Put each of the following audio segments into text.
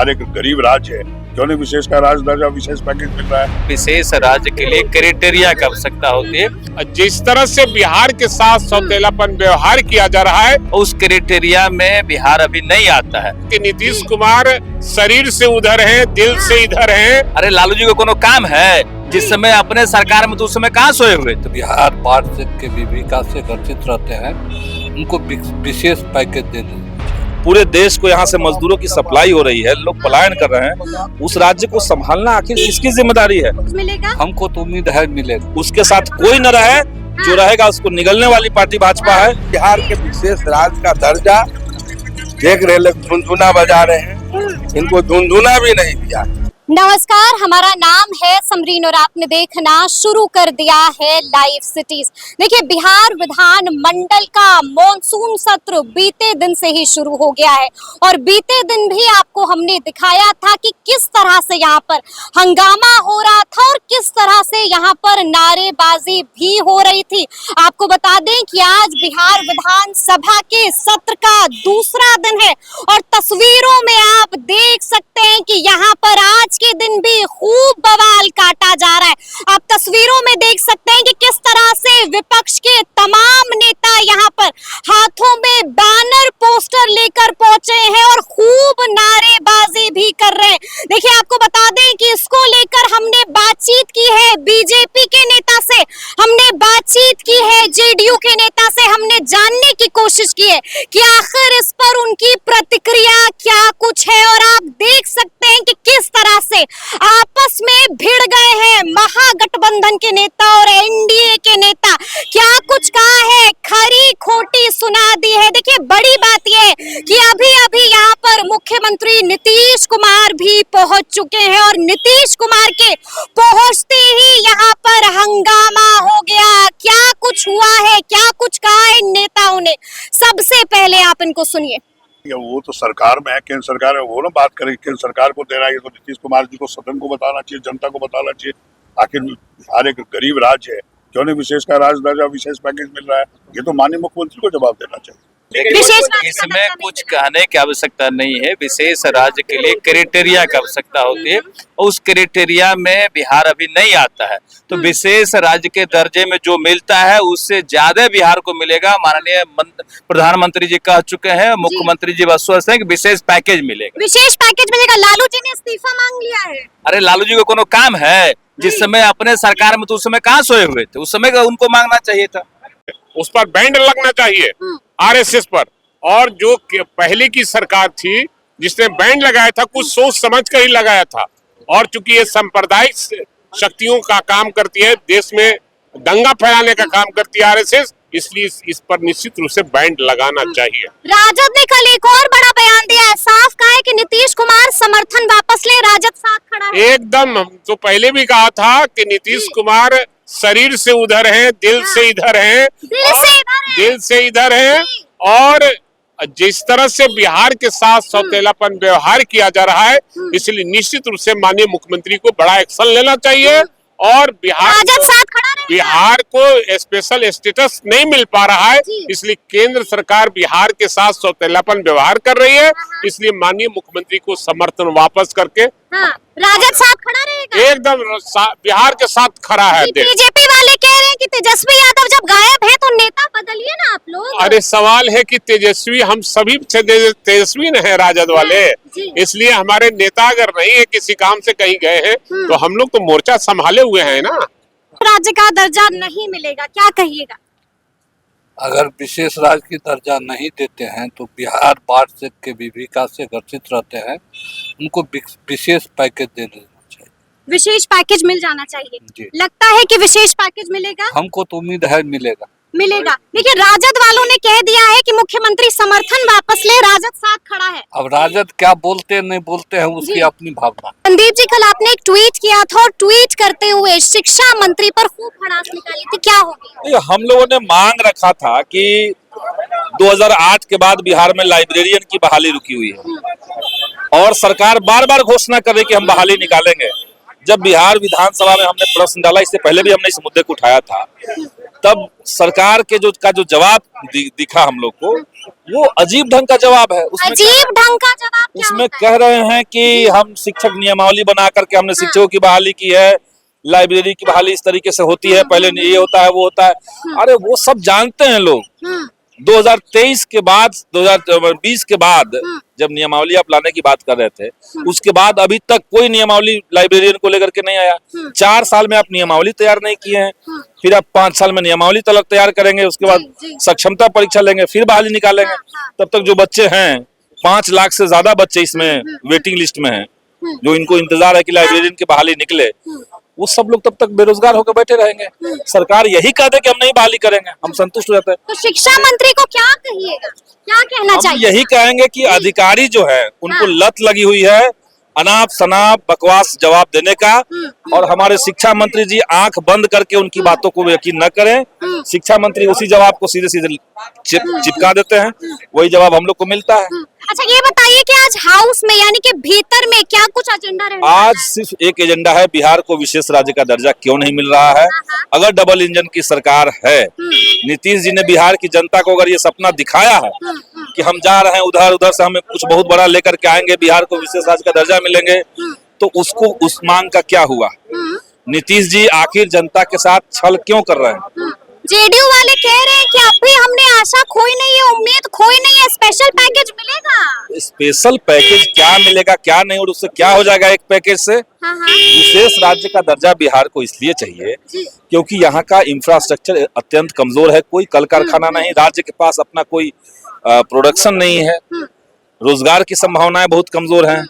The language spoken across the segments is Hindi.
बिहार एक गरीब राज्य है, क्यों नहीं विशेष का राज दर्जा विशेष पैकेज मिल रहा है। विशेष राज्य के लिए क्राइटेरिया की आवश्यकता होती है। जिस तरह से बिहार के साथ सौतेलापन व्यवहार किया जा रहा है, उस क्राइटेरिया में बिहार अभी नहीं आता है। कि नीतीश कुमार शरीर से उधर हैं, दिल से इधर हैं। अरे लालू जी को कोनो काम है? जिस समय अपने सरकार में तो उस समय कहाँ सोए हुए थे? बिहार बाढ़ के विकास से ग्रसित रहते हैं, उनको विशेष पैकेज दे दें। पूरे देश को यहाँ से मजदूरों की सप्लाई हो रही है, लोग पलायन कर रहे हैं, उस राज्य को संभालना आखिर किसकी जिम्मेदारी है? मिलेगा हमको तो उम्मीद है मिलेगा। उसके साथ कोई न रहे, जो रहेगा उसको निगलने वाली पार्टी भाजपा है। बिहार के विशेष राज्य का दर्जा देख रहे लोग धुनधुना बजा रहे हैं, इनको धुनधुना भी नहीं दिया। नमस्कार, हमारा नाम है समरीन और आपने देखना शुरू कर दिया है लाइव सिटीज। देखिए, बिहार विधान मंडल का मॉनसून सत्र बीते दिन से ही शुरू हो गया है और बीते दिन भी आपको हमने दिखाया था कि किस तरह से यहाँ पर हंगामा हो रहा था और किस तरह से यहाँ पर नारेबाजी भी हो रही थी। आपको बता दें कि आज बिहार विधानसभा के सत्र का दूसरा दिन है और तस्वीरों में आप देख सकते हैं कि यहाँ पर आज के दिन भी खूब बवाल काटा जा रहा है। आप तस्वीरों में देख सकते हैं कि किस तरह से विपक्ष के तमाम नेता यहाँ पर हाथों में बैनर पोस्टर लेकर पहुंचे हैं और खूब नारेबाजी भी कर रहे हैं। देखिए, आपको बता दें कि इसको लेकर हमने बातचीत की है बीजेपी के नेता से, हमने बातचीत की है जेडीयू के नेता से, हमने जानने की कोशिश की है कि आखिर इस पर उनकी प्रतिक्रिया क्या कुछ है। और आप देख सकते हैं कि किस तरह से आपस में भिड़ गए हैं महागठबंधन के नेता और एनडीए के नेता। क्या कुछ कहा है, खरी खोटी सुना दी है। देखिए, बड़ी बात यह है कि अभी अभी यहाँ पर मुख्यमंत्री नीतीश कुमार भी पहुंच चुके हैं और नीतीश कुमार के पहुंचते ही यहाँ पर हंगामा हो गया। क्या कुछ हुआ है, क्या कुछ कहा है इन नेताओं ने, सबसे पहले आप इनको सुनिए। वो तो सरकार में है, केंद्र सरकार है, वो ना बात करें केंद्र सरकार को देना है, तो नीतीश कुमार जी को सदन को बताना चाहिए, जनता को बताना चाहिए। आखिर बिहार एक गरीब राज्य है, क्यों नहीं विशेष का राज दर्जा विशेष पैकेज मिल रहा है। ये तो माननीय मुख्यमंत्री को जवाब देना चाहिए। इसमें कुछ कहने की आवश्यकता नहीं है। विशेष राज्य के लिए क्राइटेरिया की आवश्यकता होती है और उस क्राइटेरिया में बिहार अभी नहीं आता है। तो विशेष राज्य के दर्जे में जो मिलता है उससे ज्यादा बिहार को मिलेगा। माननीय प्रधानमंत्री जी कह चुके हैं, मुख्यमंत्री जी आश्वस्त हैं कि विशेष पैकेज मिलेगा। विशेष पैकेज मिलेगा। लालू जी ने इस्तीफा मांग लिया है। अरे लालू जी को कोनो काम है? जिस समय अपने सरकार में तो उस समय कहाँ सोए हुए थे? उस समय उनको मांगना चाहिए था। उस पर बैंड लगना चाहिए आरएसएस पर। और जो पहले की सरकार थी जिसने बैंड लगाया था, कुछ सोच समझ कर ही लगाया था। और चूंकि ये सांप्रदायिक शक्तियों का काम करती है, देश में दंगा फैलाने का काम करती है आरएसएस, इसलिए इस पर निश्चित रूप से बैंड लगाना चाहिए। राजद ने कल एक और बड़ा बयान दिया है, साफ कहा है कि नीतीश कुमार समर्थन वापस ले, राजद साथ खड़ा है। एकदम, हम तो पहले भी कहा था कि नीतीश कुमार शरीर से उधर हैं, दिल से इधर हैं, दिल से इधर हैं। और जिस तरह से बिहार के साथ सौतेलापन व्यवहार किया जा रहा है, इसलिए निश्चित रूप से माननीय मुख्यमंत्री को बड़ा एक्शन लेना चाहिए। और बिहार को स्पेशल स्टेटस नहीं मिल पा रहा है, इसलिए केंद्र सरकार बिहार के साथ सौतेलापन व्यवहार कर रही है। इसलिए माननीय मुख्यमंत्री को समर्थन वापस करके राजद साथ खड़ा रहेगा। एकदम बिहार के साथ खड़ा है। बीजेपी वाले कह रहे हैं कि तेजस्वी यादव जब गायब है तो नेता बदलिए ना आप लोग। अरे सवाल है कि तेजस्वी, हम सभी तेजस्वी न है राजद वाले, इसलिए हमारे नेता अगर नहीं है, किसी काम से कहीं गए हैं, तो हम लोग तो मोर्चा संभाले हुए हैं ना। राज्य का दर्जा नहीं मिलेगा, क्या कहिएगा? अगर विशेष राज्य की दर्जा नहीं देते हैं तो बिहार बाढ़ के विकास से ग्रसित रहते हैं, उनको विशेष पैकेज दे देना चाहिए। विशेष पैकेज मिल जाना चाहिए जी। लगता है कि विशेष पैकेज मिलेगा। हमको तो उम्मीद है मिलेगा। देखिए, राजद वालों ने कह दिया है कि मुख्यमंत्री समर्थन वापस ले, राजद साथ खड़ा है। अब राजद क्या बोलते नहीं बोलते हैं उसकी अपनी भावना। संदीप जी, कल आपने एक ट्वीट किया था और ट्वीट करते हुए शिक्षा मंत्री पर खूब भड़ास निकाली थी, क्या हो गया? हम लोगों ने मांग रखा था कि 2008 के बाद बिहार में लाइब्रेरियन की बहाली रुकी हुई है और सरकार बार बार घोषणा कर रही कि हम बहाली निकालेंगे। जब बिहार विधानसभा में हमने प्रश्न डाला, इससे पहले भी हमने इस मुद्दे को उठाया था, तब सरकार के जो जवाब दिखा हम लोग को, वो अजीब ढंग का जवाब है। अजीब ढंग का जवाब क्या उसमें होता है? कह रहे हैं कि हम शिक्षक नियमावली बना करके हमने शिक्षकों की बहाली की है, लाइब्रेरी की बहाली इस तरीके से होती है, पहले ये होता है वो होता है। अरे वो सब जानते हैं लोग। 2023 के बाद 2020 के बाद जब नियमावली आप लाने की बात कर रहे थे, उसके बाद अभी तक कोई नियमावली लाइब्रेरियन को लेकर के नहीं आया। 4 साल में आप नियमावली तैयार नहीं किए हैं, फिर आप 5 साल में नियमावली तैयार करेंगे, उसके बाद सक्षमता परीक्षा लेंगे, फिर बहाली निकालेंगे। तब तक जो बच्चे हैं, 5 लाख से ज्यादा बच्चे इसमें वेटिंग लिस्ट में हैं, जो इनको इंतजार है कि लाइब्रेरियन की बहाली निकले, वो सब लोग तब तक बेरोजगार होकर बैठे रहेंगे। सरकार यही कह दे कि हम नहीं बहाली करेंगे, हम संतुष्ट हो जाते हैं। तो शिक्षा मंत्री को क्या कहिएगा, क्या कहना हम चाहिए? यही कहेंगे कि अधिकारी जो है उनको लत लगी हुई है अनाप शनाप बकवास जवाब देने का, और हमारे शिक्षा मंत्री जी आंख बंद करके उनकी बातों को यकीन न करें। शिक्षा मंत्री उसी जवाब को सीधे सीधे चिपका देते हैं, वही जवाब हम लोग को मिलता है। अच्छा ये बताइए कि आज हाउस में यानी कि भीतर में क्या कुछ एजेंडा रहने वाला आज है? सिर्फ एक एजेंडा है, बिहार को विशेष राज्य का दर्जा क्यों नहीं मिल रहा है। अगर डबल इंजन की सरकार है, नीतीश जी ने बिहार की जनता को अगर ये सपना दिखाया है कि हम जा रहे हैं उधर से हमें कुछ बहुत बड़ा लेकर के आएंगे, बिहार को विशेष राज्य का दर्जा मिलेंगे, तो उसको उस मांग का क्या हुआ? नीतीश जी आखिर जनता के साथ छल क्यों कर रहे हैं? जेडीयू वाले कह रहे हैं कि अभी हमने आशा खोई नहीं है, उम्मीद खोई नहीं है, स्पेशल पैकेज मिलेगा। स्पेशल पैकेज क्या मिलेगा क्या नहीं, और उससे क्या हो जाएगा एक पैकेज से? विशेष राज्य का दर्जा बिहार को इसलिए चाहिए क्योंकि यहाँ का इंफ्रास्ट्रक्चर अत्यंत कमजोर है। कोई कल कारखाना नहीं, राज्य के पास अपना कोई प्रोडक्शन नहीं है, रोजगार की संभावनाएं बहुत कमजोर हैं,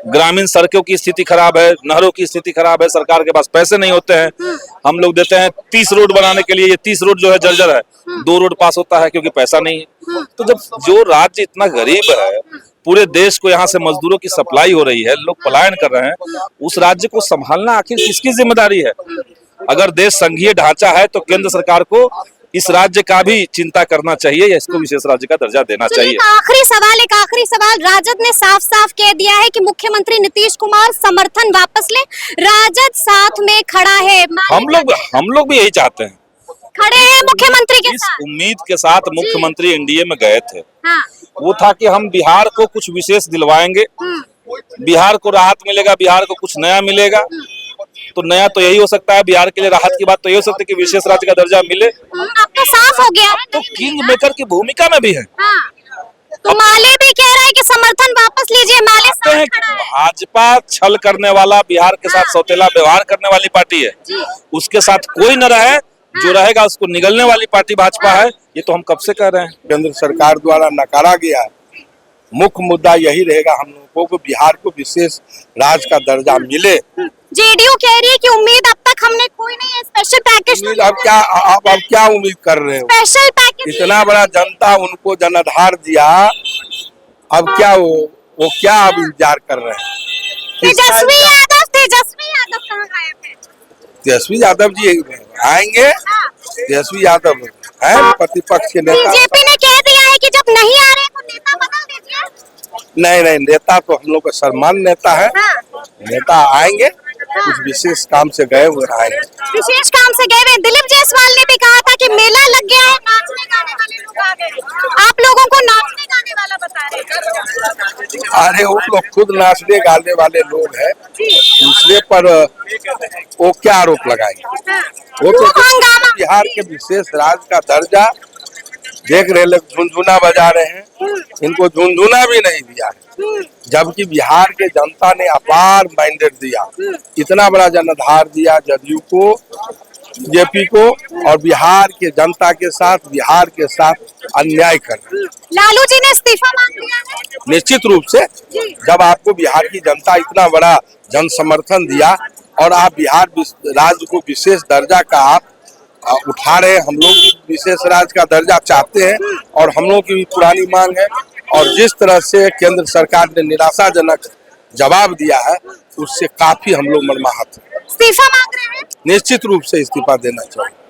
ग्रामीण सड़कों की स्थिति खराब है, नहरों की स्थिति खराब है, सरकार के पास पैसे नहीं होते हैं। हम लोग देते हैं 30 रोड बनाने के लिए, ये 30 रोड जो है जर्जर है, 2 रोड पास होता है क्योंकि पैसा नहीं है। तो जब जो राज्य इतना गरीब है, पूरे देश को यहाँ से मजदूरों की सप्लाई हो रही है, लोग पलायन कर रहे हैं, उस राज्य को संभालना आखिर किसकी जिम्मेदारी है? अगर देश संघीय ढांचा है तो केंद्र सरकार को इस राज्य का भी चिंता करना चाहिए या इसको विशेष राज्य का दर्जा देना चाहिए। एक आखिरी सवाल राजद ने साफ साफ कह दिया है कि मुख्यमंत्री नीतीश कुमार समर्थन वापस ले, राजद साथ में खड़ा है। हम लोग भी यही चाहते हैं, खड़े हैं मुख्यमंत्री के इस साथ। उम्मीद के साथ मुख्यमंत्री एनडीए में गए थे, हाँ। वो था कि हम बिहार को कुछ विशेष दिलवाएंगे, बिहार को राहत मिलेगा, बिहार को कुछ नया मिलेगा। तो नया तो यही हो सकता है, बिहार के लिए राहत की बात तो यही हो सकती है कि विशेष राज्य का दर्जा मिले। अब तो साफ हो गया है, तो किंग मेकर की भूमिका में भी है। हाँ। तो माले भी कह रहा है कि समर्थन वापस लीजिए, माले साथ खड़ा है। भाजपा छल करने वाला, बिहार के साथ सौतेला व्यवहार करने वाली पार्टी है, उसके साथ कोई न रहे, जो रहेगा उसको निगलने वाली पार्टी भाजपा है, ये तो हम कब से कह रहे हैं। केंद्र सरकार द्वारा नकारा गया है। मुख्य मुद्दा यही रहेगा हम लोगों को, बिहार को विशेष राज्य का दर्जा मिले। जेडीयू कह रही है कि उम्मीद अब तक हमने कोई नहीं है, स्पेशल पैकेज। अब क्या उम्मीद कर रहे हो? स्पेशल पैकेज इतना बड़ा जनता उनको जनाधार दिया, अब क्या वो क्या अब इंतजार कर रहे हैं? तेजस्वी यादव कहाँ गायब है? तेजस्वी यादव जी आएंगे, तेजस्वी यादव है प्रतिपक्ष के नेता। बीजेपी ने कह दिया है कि जब नहीं आ रहे तो नेता बदल दीजिए। नहीं, नेता तो हम लोग का सम्मान नेता है। नेता आएंगे, कुछ विशेष काम से गए हुए आएंगे। विशेष काम से गए हुए। दिलीप जायसवाल ने भी कहा था कि मेला लग गया है, नाचने गाने वाले लोग आ गए। आप लोगों को नाचने गाने वाला बता रहे हैं। अरे वो लोग खुद नाचने गाने वाले लोग हैं, दूसरे पर वो क्या आरोप लगाएंगे? वो तो बिहार के विशेष राज्य का दर्जा देख रहे लोग झुनझुना बजा रहे हैं, इनको झुनझुना भी नहीं दिया है, जबकि बिहार के जनता ने अपार मैंडेट दिया, इतना बड़ा जनाधार दिया जदयू को, बीजेपी को, और बिहार के जनता के साथ, बिहार के साथ अन्याय कर रहे हैं। लालू जी ने इस्तीफा मांग लिया है। निश्चित रूप से, जब आपको बिहार की जनता इतना बड़ा जन समर्थन दिया और आप बिहार राज्य को विशेष दर्जा का आप उठा रहे हैं, हम लोग विशेष राज्य का दर्जा चाहते हैं और हम लोग की भी पुरानी मांग है, और जिस तरह से केंद्र सरकार ने निराशाजनक जवाब दिया है, उससे काफी हम लोग मर्माहत हैं। इस्तीफा मांग रहे हैं? निश्चित रूप से इस्तीफा देना चाहिए।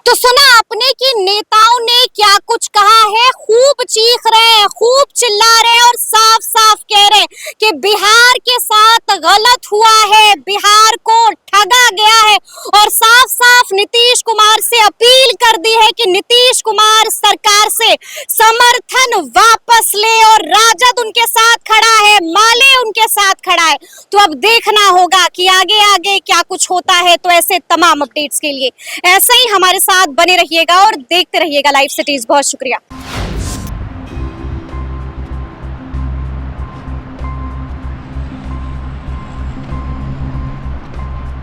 तो सुना आपने कि नेताओं ने क्या कुछ कहा है, खूब चीख रहे हैं, खूब चिल्ला रहे हैं और साफ साफ कह रहे हैं कि बिहार के साथ गलत हुआ है, बिहार को ठगा गया है, और साफ साफ तरफ नीतीश कुमार से अपील कर दी है कि नीतीश कुमार सरकार से समर्थन वापस ले, और राजद उनके साथ खड़ा है, माले उनके साथ खड़ा है। तो अब देखना होगा कि आगे आगे क्या कुछ होता है। तो ऐसे तमाम अपडेट्स के लिए ऐसे ही हमारे साथ बने रहिएगा और देखते रहिएगा लाइव सिटीज। बहुत शुक्रिया।